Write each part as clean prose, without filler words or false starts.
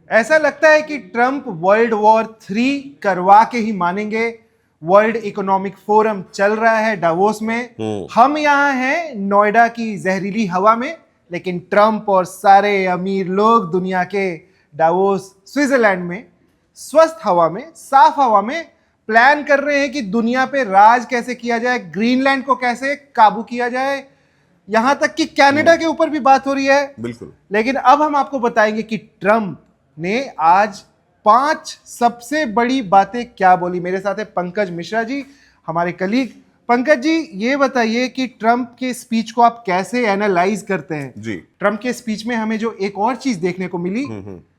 ऐसा लगता है कि ट्रंप वर्ल्ड वॉर 3 करवा के ही मानेंगे। वर्ल्ड इकोनॉमिक फोरम चल रहा है डावोस में, हम यहाँ हैं नोएडा की जहरीली हवा में, लेकिन ट्रंप और सारे अमीर लोग दुनिया के डावोस स्विट्जरलैंड में स्वस्थ हवा में, साफ हवा में प्लान कर रहे हैं कि दुनिया पे राज कैसे किया जाए, ग्रीनलैंड को कैसे काबू किया जाए। यहां तक कि कनाडा के ऊपर भी बात हो रही है। बिल्कुल। लेकिन अब हम आपको बताएंगे कि ट्रंप ने आज 5 सबसे बड़ी बातें क्या बोली। मेरे साथ है पंकज मिश्रा जी, हमारे कलीग। पंकज जी, ये बताइए कि ट्रंप के स्पीच को आप कैसे एनालाइज करते हैं? जी। ट्रंप के स्पीच में हमें जो एक और चीज देखने को मिली,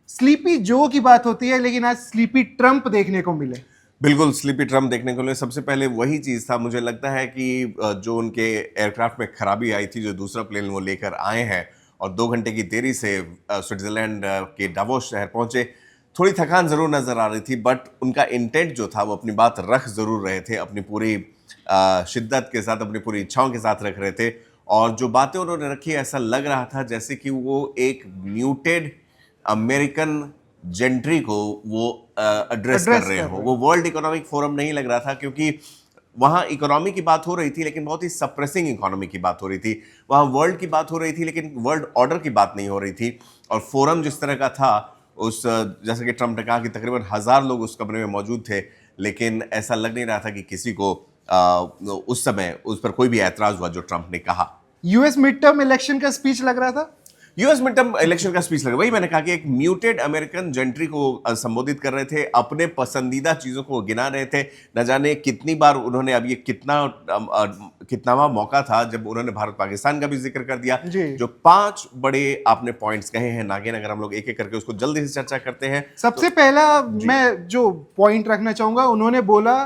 स्लीपी जो की बात होती है, लेकिन आज स्लीपी ट्रंप देखने को मिले। बिल्कुल, स्लीपी ट्रम्प देखने को मिले। सबसे पहले वही चीज़ था, मुझे लगता है कि जो उनके एयरक्राफ्ट में खराबी आई थी, जो दूसरा प्लेन वो लेकर आए हैं और 2 घंटे की देरी से स्विट्ज़रलैंड के डावोस शहर पहुंचे, थोड़ी थकान ज़रूर नज़र आ रही थी, बट उनका इंटेंट जो था वो अपनी बात रख ज़रूर रहे थे, अपनी पूरी शिद्दत के साथ, अपनी पूरी इच्छाओं के साथ रख रहे थे। और जो बातें उन्होंने रखी, ऐसा लग रहा था जैसे कि वो एक म्यूटेड अमेरिकन जेंट्री को वो एड्रेस कर रहे हो। वो वर्ल्ड इकोनॉमिक फोरम नहीं लग रहा था, क्योंकि वहाँ इकोनॉमी की बात हो रही थी, लेकिन बहुत ही सप्रेसिंग इकोनॉमी की बात हो रही थी। वहाँ वर्ल्ड की बात हो रही थी, लेकिन वर्ल्ड ऑर्डर की बात नहीं हो रही थी। और फोरम जिस तरह का था, उस जैसे कि ट्रंप ने कहा कि तकरीबन 1000 लोग उस कमरे में मौजूद थे, लेकिन ऐसा लग नहीं रहा था कि किसी को उस समय उस पर कोई भी ऐतराज हुआ जो ट्रंप ने कहा। यूएस मिड टर्म इलेक्शन का स्पीच लग रहा था। यूएस मिड टर्म इलेक्शन का स्पीच लगा, वही मैंने कहा कि एक म्यूटेड अमेरिकन जेंट्री को संबोधित कर रहे थे, अपने पसंदीदा चीजों को गिना रहे थे। न जाने कितनी बार उन्होंने, अब ये कितनावा मौका था जब उन्होंने भारत पाकिस्तान का भी जिक्र कर दिया। जो 5 बड़े आपने पॉइंट्स कहे हैं नागिन, अगर हम लोग एक एक करके उसको जल्दी से चर्चा करते हैं। सबसे पहला मैं जो पॉइंट रखना चाहूंगा, उन्होंने बोला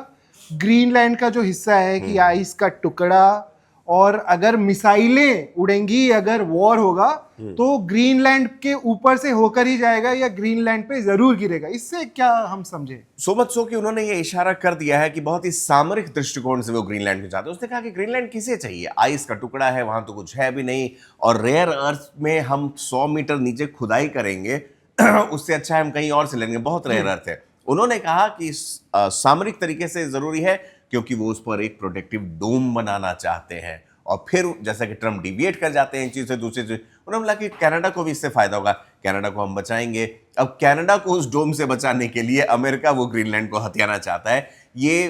ग्रीनलैंड का जो हिस्सा है कि आइस का टुकड़ा, और अगर मिसाइलें उड़ेंगी, अगर वॉर होगा तो ग्रीनलैंड के ऊपर से होकर ही जाएगा या ग्रीनलैंड पे जरूर गिरेगा। इससे क्या हम समझे? सो मच सो कि उन्होंने ये इशारा कर दिया है कि बहुत ही सामरिक दृष्टिकोण से वो ग्रीनलैंड को चाहते हैं। उसने कहा कि ग्रीनलैंड किसे चाहिए, आइस का टुकड़ा है, वहां तो कुछ है भी नहीं, और रेयर अर्थ में हम 100 मीटर नीचे खुदाई करेंगे उससे अच्छा है हम कहीं और से लेंगे, बहुत रेयर अर्थ है। उन्होंने कहा कि सामरिक तरीके से जरूरी है, क्योंकि वो उस पर एक प्रोटेक्टिव डोम बनाना चाहते हैं। और फिर जैसा कि ट्रंप डिविएट कर जाते हैं एक चीज से दूसरी चीज, उन्होंने बोला कि कनाडा को भी इससे फायदा होगा, कनाडा को हम बचाएंगे। अब कनाडा को उस डोम से बचाने के लिए अमेरिका वो ग्रीनलैंड को हथियाना चाहता है। ये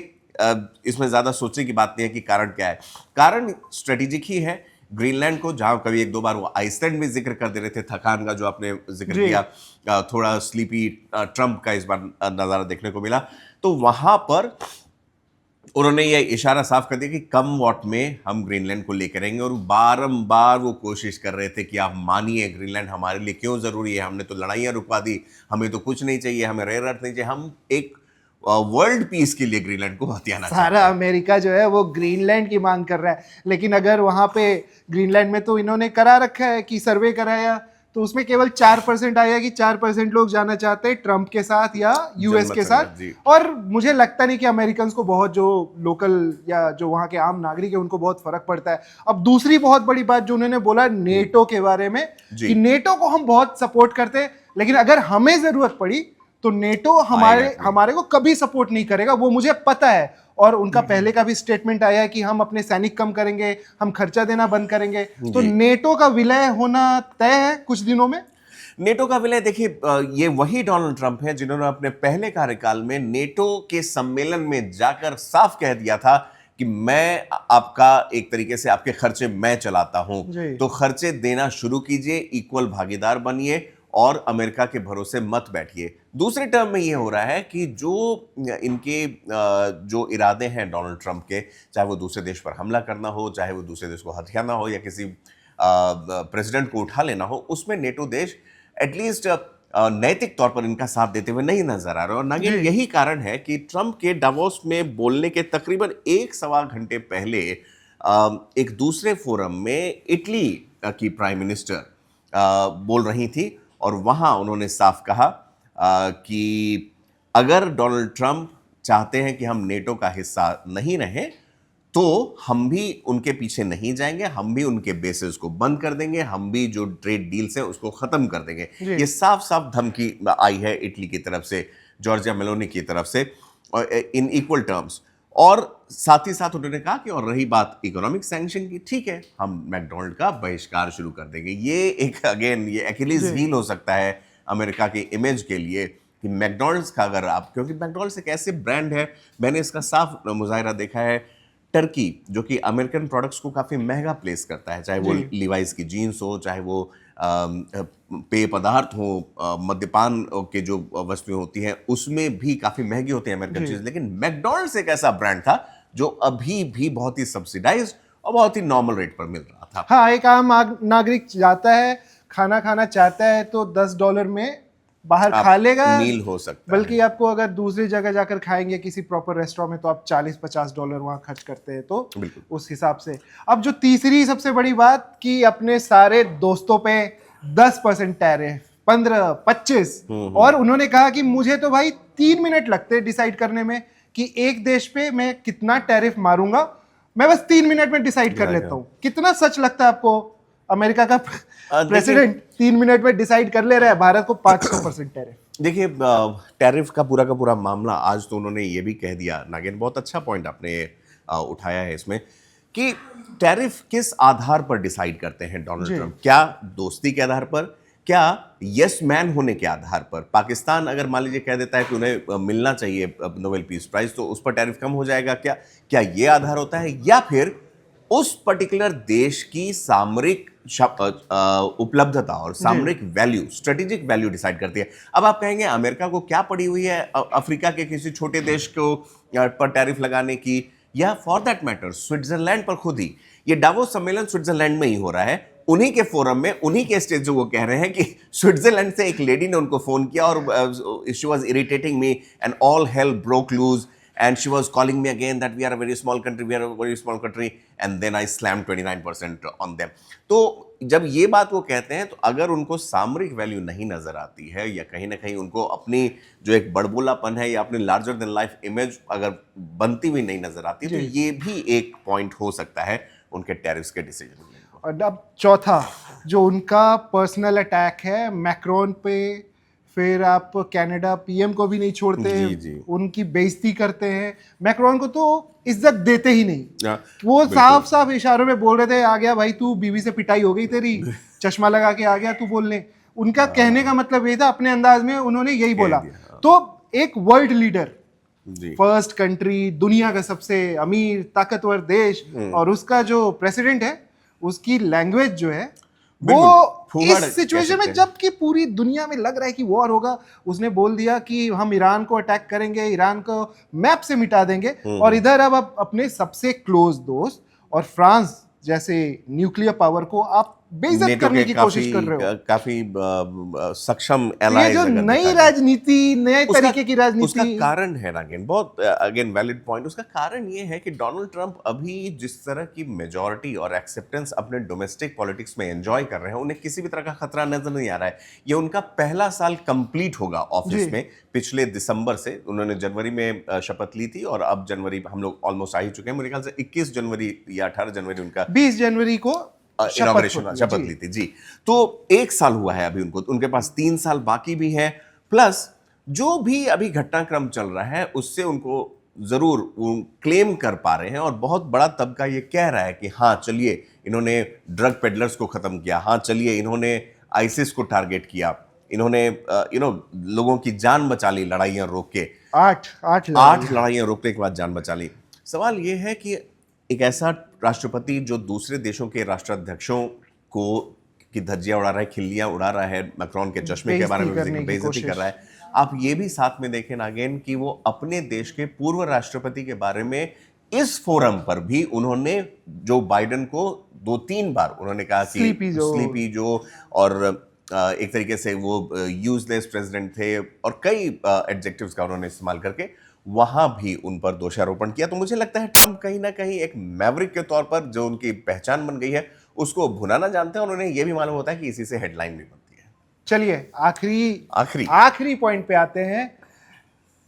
इसमें ज्यादा सोचने की बात नहीं है कि कारण क्या है। कारण स्ट्रेटेजिक ही है। ग्रीनलैंड को, जहां कभी 1-2 बार वो आइसलैंड में जिक्र कर दे रहे थे, थकान का जो आपने जिक्र किया, थोड़ा स्लीपी ट्रंप का इस बार नजारा देखने को मिला, तो वहां पर उन्होंने ये इशारा साफ कर दिया कि कम वॉट में हम ग्रीनलैंड को लेकर आएंगे। और बारंबार वो कोशिश कर रहे थे कि आप मानिए, ग्रीनलैंड हमारे लिए क्यों ज़रूरी है, हमने तो लड़ाइयाँ रुकवा दी, हमें तो कुछ नहीं चाहिए, हमें रेयर अर्थ नहीं चाहिए, हम एक वर्ल्ड पीस के लिए ग्रीनलैंड को हथियाना चाहते हैं। सारा अमेरिका जो है वो ग्रीनलैंड की मांग कर रहा है। लेकिन अगर वहां पे ग्रीनलैंड में तो इन्होंने करा रखा है कि सर्वे कराया, तो उसमें केवल 4% आया कि 4% लोग जाना चाहते हैं ट्रंप के साथ या यूएस के साथ। और मुझे लगता नहीं कि अमेरिकन को बहुत, जो लोकल या जो वहां के आम नागरिक है उनको बहुत फर्क पड़ता है। अब दूसरी बहुत बड़ी बात जो उन्होंने बोला नेटो के बारे में, कि नेटो को हम बहुत सपोर्ट करते हैं, लेकिन अगर हमें जरूरत पड़ी तो नेटो हमारे को कभी सपोर्ट नहीं करेगा, वो मुझे पता है। और उनका पहले का भी स्टेटमेंट आया है कि हम अपने सैनिक कम करेंगे, हम खर्चा देना बंद करेंगे। तो नेटो का विलय होना तय है कुछ दिनों में। नेटो का विलय, देखिए, ये वही डोनाल्ड ट्रंप है जिन्होंने अपने पहले कार्यकाल में नेटो के सम्मेलन में जाकर साफ कह दिया था कि मैं आपका, एक तरीके से आपके खर्चे मैं चलाता हूं, तो खर्चे देना शुरू कीजिए, इक्वल भागीदार बनिए और अमेरिका के भरोसे मत बैठिए। दूसरे टर्म में ये हो रहा है कि जो इनके जो इरादे हैं डोनाल्ड ट्रंप के, चाहे वो दूसरे देश पर हमला करना हो, चाहे वो दूसरे देश को हथियाना हो, या किसी प्रेसिडेंट को उठा लेना हो, उसमें नेटो देश एटलीस्ट नैतिक तौर पर इनका साथ देते हुए नहीं नजर आ रहे। और नागिन, यही कारण है कि ट्रंप के डावोस में बोलने के तकरीबन 1-1.25 घंटे पहले एक दूसरे फोरम में इटली की प्राइम मिनिस्टर बोल रही थी, और वहां उन्होंने साफ कहा कि अगर डोनाल्ड ट्रंप चाहते हैं कि हम नेटो का हिस्सा नहीं रहें, तो हम भी उनके पीछे नहीं जाएंगे, हम भी उनके बेसिस को बंद कर देंगे, हम भी जो ट्रेड डील्स हैं उसको खत्म कर देंगे। जी। ये साफ साफ धमकी आई है इटली की तरफ से, जॉर्जिया मेलोनी की तरफ से, और इन इक्वल टर्म्स। और साथ ही साथ उन्होंने कहा कि और रही बात इकोनॉमिक सैंक्शन की, ठीक है, हम मैकडोनल्ड का बहिष्कार शुरू कर देंगे। ये एक अगेन ये एक्यूलीज जी। हील हो सकता है अमेरिका के इमेज के लिए कि मैकडोनल्ड्स का अगर आप, क्योंकि मैकडोनल्ड्स एक ऐसे ब्रांड है, मैंने इसका साफ मुजाहिरा देखा है, टर्की जो कि अमेरिकन प्रोडक्ट्स को काफ़ी महंगा प्लेस करता है, चाहे वो जी। लिवाइस की जीन्स हो, चाहे वो पेय पदार्थ हो, मद्यपान के जो वस्तुएं होती हैं उसमें भी काफ़ी महंगी होती है अमेरिकन जी। चीज़। लेकिन मैकडोनल्ड्स एक ऐसा ब्रांड था जो अभी भी बहुत ही सब्सिडाइज्ड और बहुत ही नॉर्मल रेट पर मिल रहा था। हाँ, एक आम नागरिक जाता है, खाना खाना चाहता है तो $10 में बाहर आप खा लेगा, मील हो सकता बल्कि है। आपको अगर दूसरी जगह जाकर खाएंगे किसी प्रॉपर रेस्टोरेंट में तो आप $40-50 वहाँ खर्च करते हैं, तो बिल्कुल। उस हिसाब से। अब जो तीसरी सबसे बड़ी बात कि अपने सारे दोस्तों पे 10% टैरिफ, 15, 25, और उन्होंने कहा कि मुझे तो भाई 3 मिनट लगते डिसाइड करने में कि एक देश पे मैं कितना टैरिफ मारूंगा, मैं बस 3 मिनट में डिसाइड कर लेता हूँ। कितना सच लगता है आपको? अमेरिका का प्रेसिडेंट 3 मिनट में डिसाइड कर ले रहा है, भारत को 500% टैरिफ। देखिए, टैरिफ का पूरा मामला आज तो उन्होंने ये भी कह दिया, नागेन बहुत अच्छा पॉइंट आपने उठाया है इसमें, कि टैरिफ किस आधार पर डिसाइड करते हैं डोनाल्ड ट्रंप? क्या दोस्ती के आधार पर? क्या यस मैन होने के आधार पर? पाकिस्तान अगर मान लीजिए कह देता है कि उन्हें मिलना चाहिए नोबेल पीस प्राइज, तो उस पर टैरिफ कम हो जाएगा क्या? क्या ये आधार होता है? या फिर उस पर्टिकुलर देश की सामरिक उपलब्धता और सामरिक वैल्यू, स्ट्रेटेजिक वैल्यू डिसाइड करती है? अब आप कहेंगे अमेरिका को क्या पड़ी हुई है अफ्रीका के किसी छोटे देश को पर टैरिफ लगाने की, या फॉर दैट मैटर स्विट्जरलैंड पर खुद ही? ये डावोस सम्मेलन स्विट्जरलैंड में ही हो रहा है, उन्हीं के फोरम में, उन्हीं के स्टेज जो वो कह रहे हैं कि स्विट्जरलैंड से एक लेडी ने उनको फोन किया और she was irritating me and all hell broke loose and she was calling me again that we are a very small country and then I slammed 29% on them. तो जब ये बात वो कहते हैं तो अगर उनको सामरिक वैल्यू नहीं नजर आती है, या कहीं ना कहीं उनको अपनी जो एक बड़बोलापन है या अपनी लार्जर देन लाइफ इमेज अगर बनती हुई नहीं नजर आती, तो ये भी एक पॉइंट हो सकता है उनके टैरिफ्स के डिसीजन में। और अब चौथा जो उनका पर्सनल अटैक है मैक्रोन पे, फिर आप कनाडा पीएम को भी नहीं छोड़ते, जी। उनकी बेइज्जती करते हैं, मैक्रोन को तो इज्जत देते ही नहीं। वो साफ साफ इशारों में बोल रहे थे, आ गया भाई तू, बीवी से पिटाई हो गई तेरी, चश्मा लगा के आ गया तू बोलने। उनका कहने का मतलब ये था, अपने अंदाज में उन्होंने यही बोला। तो एक वर्ल्ड लीडर, फर्स्ट कंट्री, दुनिया का सबसे अमीर ताकतवर देश, और उसका जो प्रेसिडेंट है उसकी लैंग्वेज जो है वो इस सिचुएशन में, जबकि पूरी दुनिया में लग रहा है कि वॉर होगा, उसने बोल दिया कि हम ईरान को अटैक करेंगे, ईरान को मैप से मिटा देंगे। और इधर अब अपने सबसे क्लोज दोस्त और फ्रांस जैसे न्यूक्लियर पावर को आप बेइज्जत करने की कोशिश कर रहे हो। काफी सक्षम एलाइज, जो नई राजनीति, नए तरीके की राजनीति, उसका कारण है नागिन, बहुत अगेन वैलिड पॉइंट। उसका कारण ये है कि डोनाल्ड ट्रंप अभी जिस तरह की मेजॉरिटी और एक्सेप्टेंस अपने डोमेस्टिक पॉलिटिक्स में एंजॉय कर रहे हैं, उन्हें किसी भी तरह का खतरा नजर नहीं आ रहा है। ये उनका पहला साल कंप्लीट होगा ऑफिस में। पिछले दिसंबर से उन्होंने जनवरी में शपथ ली थी, और अब जनवरी हम लोग ऑलमोस्ट आ ही चुके हैं। मेरे ख्याल से 21 जनवरी या 18 जनवरी उनका, 20 जनवरी को शपथ ली थी जी। तो 1 साल हुआ है अभी उनको, उनके पास 3 साल बाकी भी है। प्लस जो भी अभी घटनाक्रम चल रहा है उससे उनको जरूर क्लेम कर पा रहे हैं, और बहुत बड़ा तबका ये कह रहा है कि हाँ चलिए इन्होंने ड्रग पेडलर्स को खत्म किया, हाँ चलिए इन्होंने आईसिस को टारगेट किया, इन्होंने लोगों की जान बचा ली, लड़ाइयां रोक के, 8 लड़ाइयां रोकने के बाद जान बचा ली। सवाल ये है कि एक ऐसा राष्ट्रपति जो दूसरे देशों के राष्ट्राध्यक्षों को की धज्जियां उड़ा रहा है, खिल्लियां उड़ा रहा है, मैक्रोन के चश्मे के बारे में बेइज्जती कर रहा है, आप ये भी साथ में देखें नागेन कि वो अपने देश के पूर्व राष्ट्रपति के बारे में इस फोरम पर भी उन्होंने जो बाइडेन को 2-3 बार उन्होंने कहा कि स्लीपी जो, और एक तरीके से वो यूजलेस प्रेसिडेंट थे, और कई एडजेक्टिव्स का उन्होंने इस्तेमाल करके वहां भी उन पर दोषारोपण किया। तो मुझे लगता है ट्रंप कहीं ना कहीं एक मैवरिक के तौर पर जो उनकी पहचान बन गई है उसको भुनाना जानते हैं, और उन्हें यह भी मालूम होता है कि इसी से हेडलाइन भी बनती है। चलिए आखिरी पॉइंट पे आते हैं।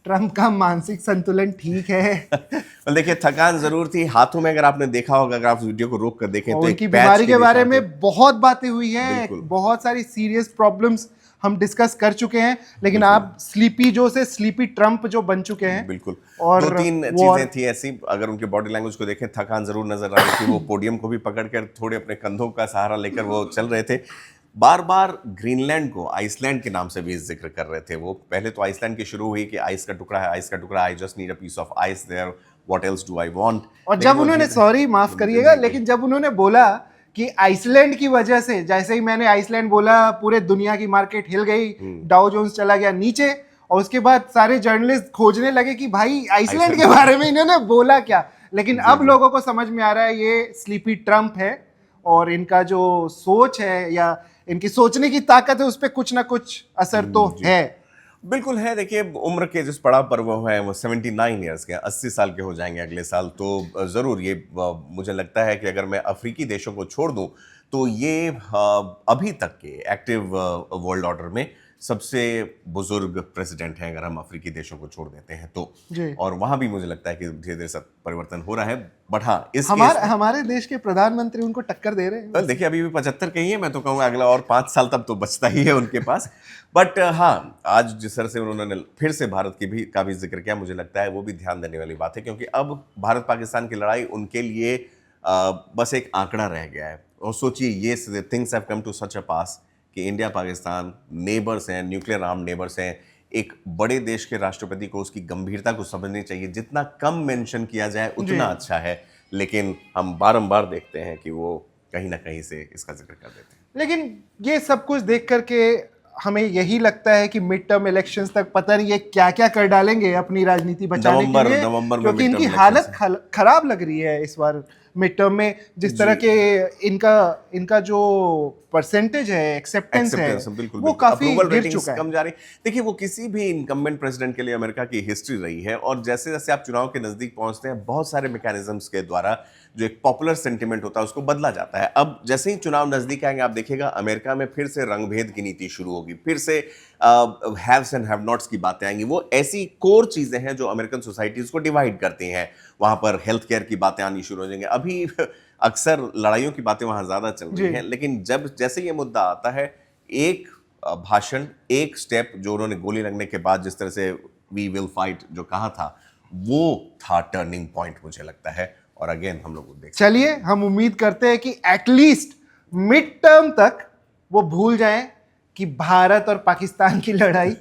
ट्रम्प का मानसिक संतुलन ठीक है। well, देखिए थकान जरूर थी हाथों में, अगर आपने देखा होगा, अगर आप वीडियो को रोक कर देखें और तो उनकी एक पैच बीमारी के के बारे निशान थे। में बहुत बातें हुई हैं, बिल्कुल। बहुत सारी सीरियस प्रॉब्लम्स हम डिस्कस कर चुके हैं, लेकिन आप स्लीपी जो से स्लीपी ट्रम्प जो बन चुके हैं। बिल्कुल। और दो तीन चीजें थी ऐसी, अगर उनके बॉडी लैंग्वेज को देखें थकान जरूर नजर आ रही थी। वो पोडियम को भी पकड़कर थोड़े अपने कंधों का सहारा लेकर वो चल रहे थे। बार बार ग्रीनलैंड को आइसलैंड के नाम से भी जिक्र कर रहे थे। वो पहले तो आइसलैंड की शुरू हुई कि आइस का टुकड़ा है, आइस का टुकड़ा, I just need a piece of ice there, what else do I want. और जब उन्होंने, सॉरी माफ करिएगा, लेकिन जब उन्होंने बोला कि आइसलैंड की वजह से, जैसे ही मैंने आइसलैंड बोला पूरे दुनिया की मार्केट हिल गई, डाउ जोन्स चला गया नीचे, और उसके बाद सारे जर्नलिस्ट खोजने लगे कि भाई आइसलैंड के बारे में इन्होंने बोला क्या। लेकिन अब लोगों को समझ में आ रहा है ये स्लीपी ट्रम्प है, और इनका जो सोच है या इनकी सोचने की ताकत है उस पर कुछ ना कुछ असर तो है। बिल्कुल है। देखिए उम्र के जिस पड़ाव पर वो है, वो 79 ईयर्स के, 80 साल के हो जाएंगे अगले साल। तो ज़रूर ये मुझे लगता है कि अगर मैं अफ्रीकी देशों को छोड़ दूं तो ये अभी तक के एक्टिव वर्ल्ड ऑर्डर में सबसे बुजुर्ग प्रेसिडेंट हैं, अगर हम अफ्रीकी देशों को छोड़ देते हैं तो। और वहां भी मुझे लगता है कि धीरे धीरे सब परिवर्तन हो रहा है। बट हाँ, इस हमारे देश के प्रधानमंत्री उनको टक्कर दे रहे हैं। देखिए अभी भी 75 के ही है, मैं तो कहूँगा अगला और 5 साल तब तो बचता ही है उनके पास। बट हाँ, आज जिस तरह से उन्होंने फिर से भारत का भी जिक्र किया, मुझे लगता है वो भी ध्यान देने वाली बात है, क्योंकि अब भारत पाकिस्तान की लड़ाई उनके लिए बस एक आंकड़ा रह गया है। और सोचिए ये things have come to such a pass कि इंडिया पाकिस्तान नेबर्स हैं, न्यूक्लियर आर्म नेबर्स हैं। एक बड़े देश के राष्ट्रपति को उसकी गंभीरता को समझनी चाहिए। जितना कम मेंशन किया जाए उतना अच्छा है, लेकिन हम बारंबार देखते हैं कि वो कहीं ना कहीं से इसका जिक्र कर देते हैं। लेकिन ये सब कुछ देख करके हमें यही लगता है कि मिड टर्म इलेक्शंस तक पता नहीं ये क्या क्या कर डालेंगे अपनी राजनीति बचाने के लिए, क्योंकि इनकी हालत खराब लग रही है इस बार मिड टर्म में। जिस तरह के इनका जो परसेंटेज है, एक्सेप्टेंस है, वो काफी गिर चुका है, कम जा रही। देखिए वो किसी भी इनकम्बेंट प्रेसिडेंट के लिए अमेरिका की हिस्ट्री रही है, और जैसे जैसे आप चुनाव के नजदीक पहुंचते हैं बहुत सारे मैकेनिज्म्स के द्वारा जो एक पॉपुलर सेंटिमेंट होता है उसको बदला जाता है। अब जैसे ही चुनाव नजदीक आएंगे आप देखिएगा अमेरिका में फिर से रंगभेद की नीति शुरू होगी, फिर से हैव्स एंड हैव नॉट्स की बातें आएंगी। वो ऐसी कोर चीजें हैं जो अमेरिकन सोसाइटीज को डिवाइड करती हैं। वहां पर हेल्थ केयर की बातें आनी शुरू हो जाएंगी। अभी अक्सर लड़ाइयों की बातें वहां ज्यादा चल रही हैं, लेकिन जब जैसे ये मुद्दा आता है, एक भाषण, एक स्टेप जो उन्होंने गोली लगने के बाद जिस तरह से वी विल फाइट जो कहा था, वो था टर्निंग पॉइंट मुझे लगता है। और अगेन हम लोग देख, चलिए हम उम्मीद करते हैं कि एटलीस्ट मिड टर्म तक वो भूल जाएं कि भारत और पाकिस्तान की लड़ाई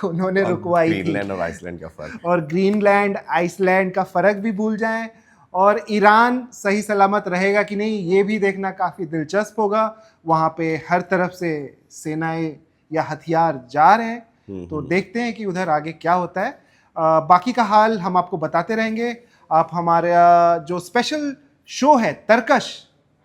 उन्होंने रुकवाई थी, ग्रीनलैंड और आइसलैंड का फर्क, और ग्रीनलैंड आइसलैंड का फर्क भी भूल जाएं। और ईरान सही सलामत रहेगा कि नहीं ये भी देखना काफ़ी दिलचस्प होगा। वहाँ पे हर तरफ से सेनाएं या हथियार जा रहे हैं, तो देखते हैं कि उधर आगे क्या होता है। बाकी का हाल हम आपको बताते रहेंगे। आप हमारा जो स्पेशल शो है तरकश,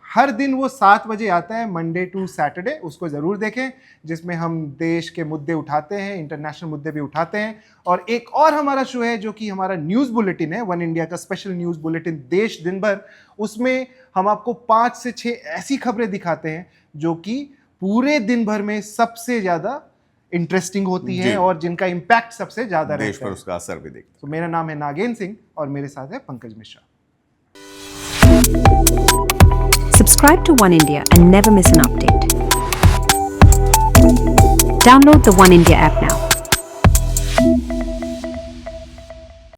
हर दिन वो 7 बजे आता है, मंडे टू सैटरडे, उसको ज़रूर देखें, जिसमें हम देश के मुद्दे उठाते हैं, इंटरनेशनल मुद्दे भी उठाते हैं। और एक और हमारा शो है जो कि हमारा न्यूज़ बुलेटिन है, वन इंडिया का स्पेशल न्यूज़ बुलेटिन देश दिन भर। उसमें हम आपको 5 से 6 ऐसी खबरें दिखाते हैं जो कि पूरे दिन भर में सबसे ज़्यादा इंटरेस्टिंग होती है और जिनका इम्पैक्ट सबसे ज़्यादा रहता है, देश पर उसका असर भी देखते हैं। तो मेरा नाम है नागेंद्र सिंह और मेरे साथ है Pankaj Mishra. Subscribe to One India and never miss an update. Download the One India app now.